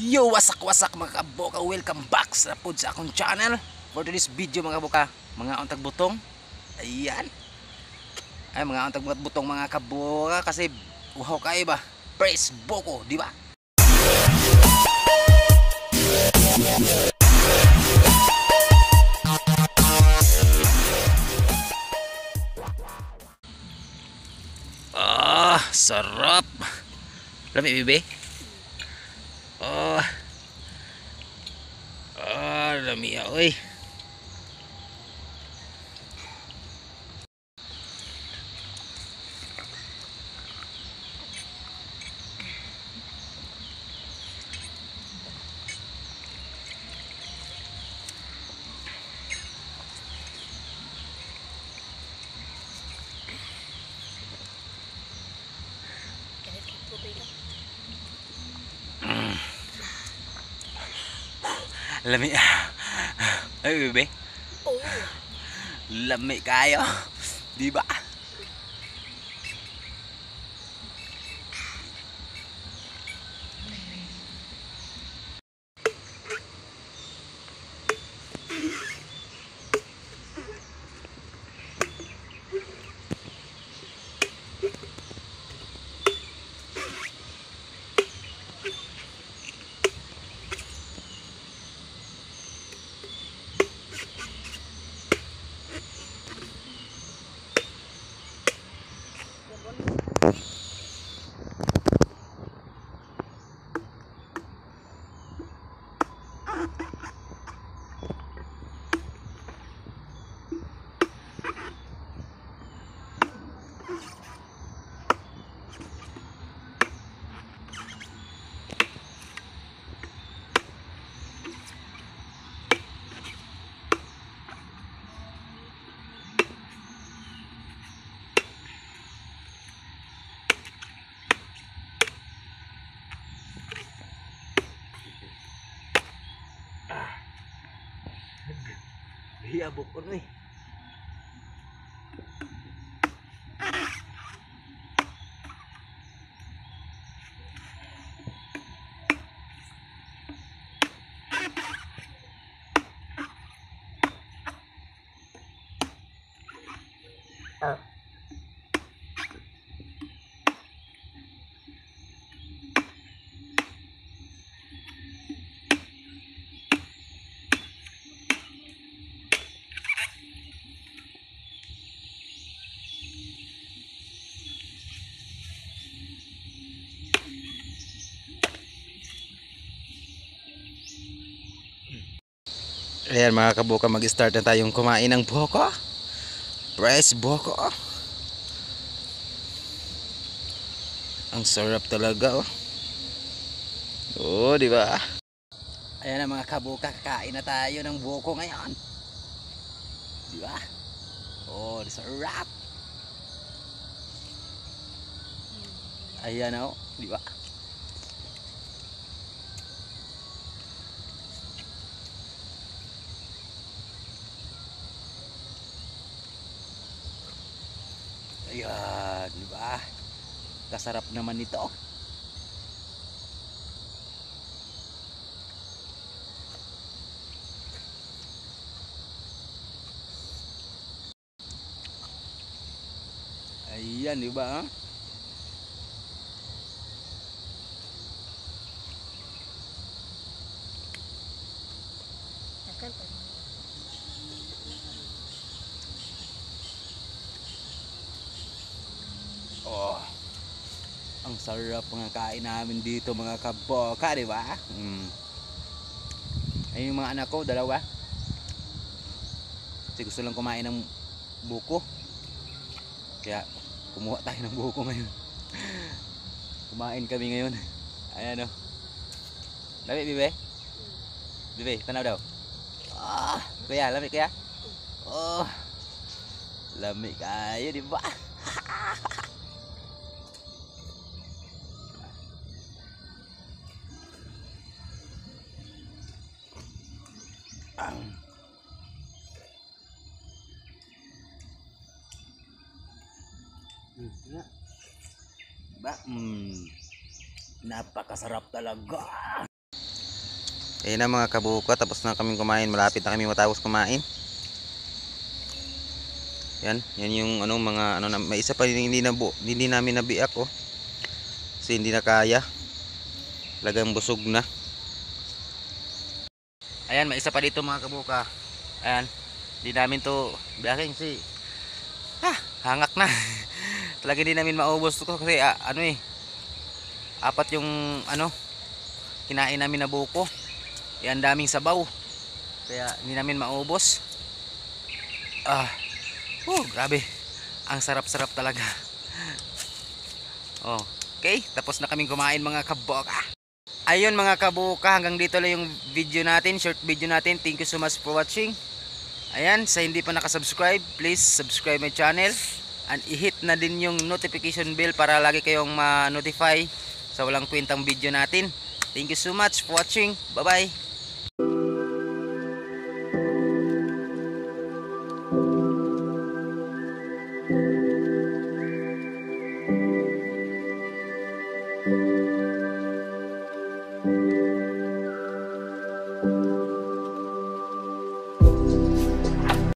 Yo, wasak-wasak mga kaboka, welcome back sa pod sa akong channel. For today's video mga kaboka, mga untag butong. Ayan. Ay mga untag butong mga kaboka kasi uhaw kayo ba? Praise Boko, di ba? Sarap. Lami bibi. Lami ya, oy. Lami. Ay bebe. Lami kayo. Di ba? Iya bukon nih. Ayan mga kabuka, mag-start na tayong kumain ng buko. Fresh buko. Ang sarap talaga oh. Oh, di ba? Ayan na mga kabuka, kakain na tayo ng buko ngayon. Di ba? Oh, sarap. Ayan oh, di ba? Ayan, di ba? Kasarap naman ito. Ayan, di ba? Oh, ang sarap mga kain namin dito mga kaboka, di ba? Ay yung mga anak ko, dalawa. Kasi gusto lang kumain ng buko. Kaya kumuha tayo ng buko ngayon. Kumain kami ngayon. Ayan o. Lami, bibe? Bibe, tanaw daw. Kuya, lami kuya? Oh, lami kayo, di ba? Diba? Napakasarap talaga. Ayun na mga kabuka, tapos na kaming kumain. Malapit na kami matapos kumain. Yan yung ano mga ano na, may isa pa hindi namin nabiak oh. Kasi hindi na kaya. Talagang busog na. Ayan, may isa pa dito mga kabuka. Ayan. Hindi namin to biyakin si hangak na. Talaga hindi namin maubos to kasi ano eh. Apat yung ano kinain namin na buko. Yan daming sabaw. Kaya hindi namin maubos. Grabe. Ang sarap-sarap talaga. Okay, tapos na kaming kumain mga kabuka. Ayun mga kabuka, hanggang dito lang yung video natin, short video natin. Thank you so much for watching. Ayan, sa hindi pa nakasubscribe, please subscribe my channel. And i-hit na din yung notification bell para lagi kayong ma-notify sa walang kwentang video natin. Thank you so much for watching. Bye-bye.